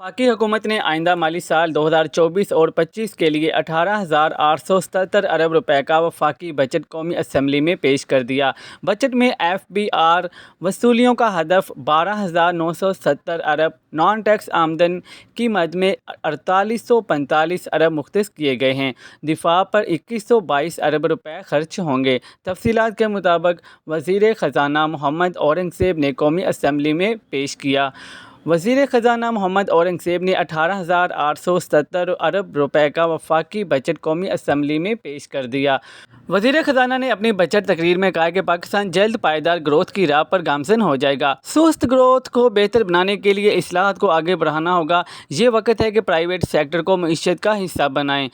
वफाकी हुकूमत ने आइंदा माली साल 2024 और 25 के लिए 18,877 अरब रुपए का वफाकी बजट कौमी असम्बली में पेश कर दिया। बजट में FBR वसूलियों का हदफ 12,970 अरब, नॉन टैक्स आमदन की मद में 4845 अरब मुख्तस किए गए हैं। दिफा पर 2122 अरब रुपए खर्च होंगे। तफसीलात के मुताबिक वज़ीर ख़ज़ाना मोहम्मद औरंगज़ेब ने कौमी असम्बली में पेश किया। वज़ीर ख़ज़ाना मोहम्मद औरंगज़ेब ने 18,870 अरब रुपए का वफाकी बजट कौमी असम्बली में पेश कर दिया। वज़ीर ख़ज़ाना ने अपनी बजट तकरीर में कहा कि पाकिस्तान जल्द पायदार ग्रोथ की राह पर गामज़न हो जाएगा। सुस्त ग्रोथ को बेहतर बनाने के लिए इस्लाहात को आगे बढ़ाना होगा। ये वक्त है कि प्राइवेट सेक्टर को मईशत का हिस्सा बनाएं।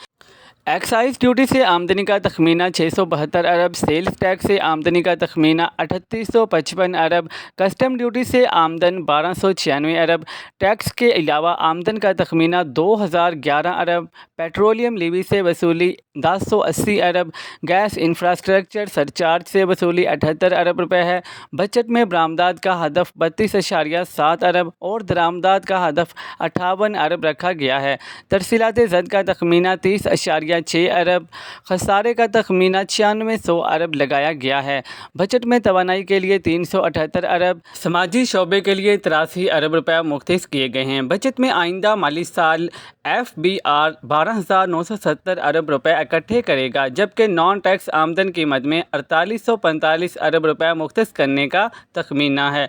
एक्साइज ड्यूटी से आमदनी का तखमीना 672 अरब, सेल्स टैक्स से आमदनी का तखमीना 3855 अरब, कस्टम ड्यूटी से आमदन 1296 अरब, टैक्स के अलावा आमदन का तखमीना 2011 अरब, पेट्रोलियम लीवी से वसूली 1080 अरब, गैस इंफ्रास्ट्रक्चर सरचार्ज से वसूली 78 अरब रुपए है। बजट में बरामदात का हदफ 32.7 अरब और दरामदात का हदफ 58 अरब रखा गया है। तरसीलात ज़द का तखमीना 30.6 अरब, खसारे का तखमीना 9600 अरब लगाया गया है। बजट में तवानाई के लिए 378 अरब, समाजी शोबे के लिए 83 अरब रुपए मुख्तस किए गए हैं। बजट में आइंदा माली साल FBR 12,970 अरब रुपए इकट्ठे करेगा, जबकि नॉन टैक्स आमदन की मद में 4845 अरब रुपए मुख्तस करने का तखमीना है।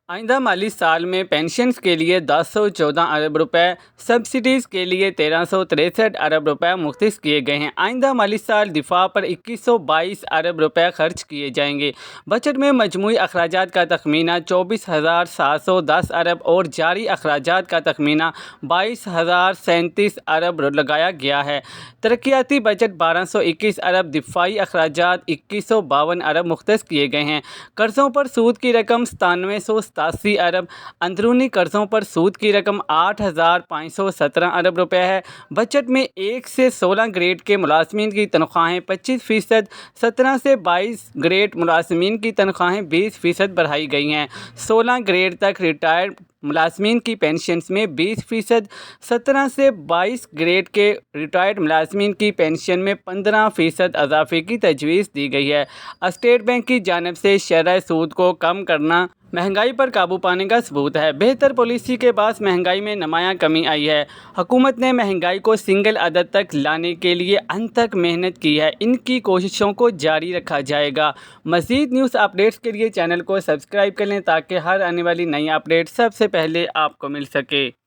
आइंदा माली साल में पेंशन्स के लिए 1014 अरब रुपए, सब्सिडीज़ के लिए 1363 अरब रुपए मुख्तस किए गए हैं। आइंदा माली साल दिफा पर 2122 अरब रुपए खर्च किए जाएंगे। बजट में मजमूई अखराजात का तखमीना 24,710 अरब और जारी अखराजात का तखमीना 22,037 अरब लगाया गया है। तरक्याती बजट 1221 अरब, दिफाई अखराजात 2152 अरब मुख्तस किए गए हैं। कर्ज़ों पर सूद की रकम 9787 अरब, अंदरूनी कर्ज़ों पर सूद की रकम 8517 अरब रुपए है। बजट में 1 से 16 ग्रेड के मुलाजमीन की तनख्वाहें 25%, 17 से 22 ग्रेड मुलाजमीन की तनख्वाहें 20% बढ़ाई गई हैं। 16 ग्रेड तक रिटायर्ड मुलाजमीन की पेंशन्स में 20%, 17 से 22 ग्रेड के रिटायर्ड मुलाजमीन की पेंशन में 15% इजाफे की तजवीज़ दी गई है। स्टेट बैंक की जानिब से शरह सूद को कम करना महंगाई पर काबू पाने का सबूत है। बेहतर पॉलिसी के बाद महंगाई में नुमायां कमी आई है। हुकूमत ने महंगाई को सिंगल अदद तक लाने के लिए अनथक मेहनत की है। इनकी कोशिशों को जारी रखा जाएगा। मज़ीद न्यूज़ अपडेट्स के लिए चैनल को सब्सक्राइब कर लें ताकि हर आने वाली नई अपडेट सबसे पहले आपको मिल सके।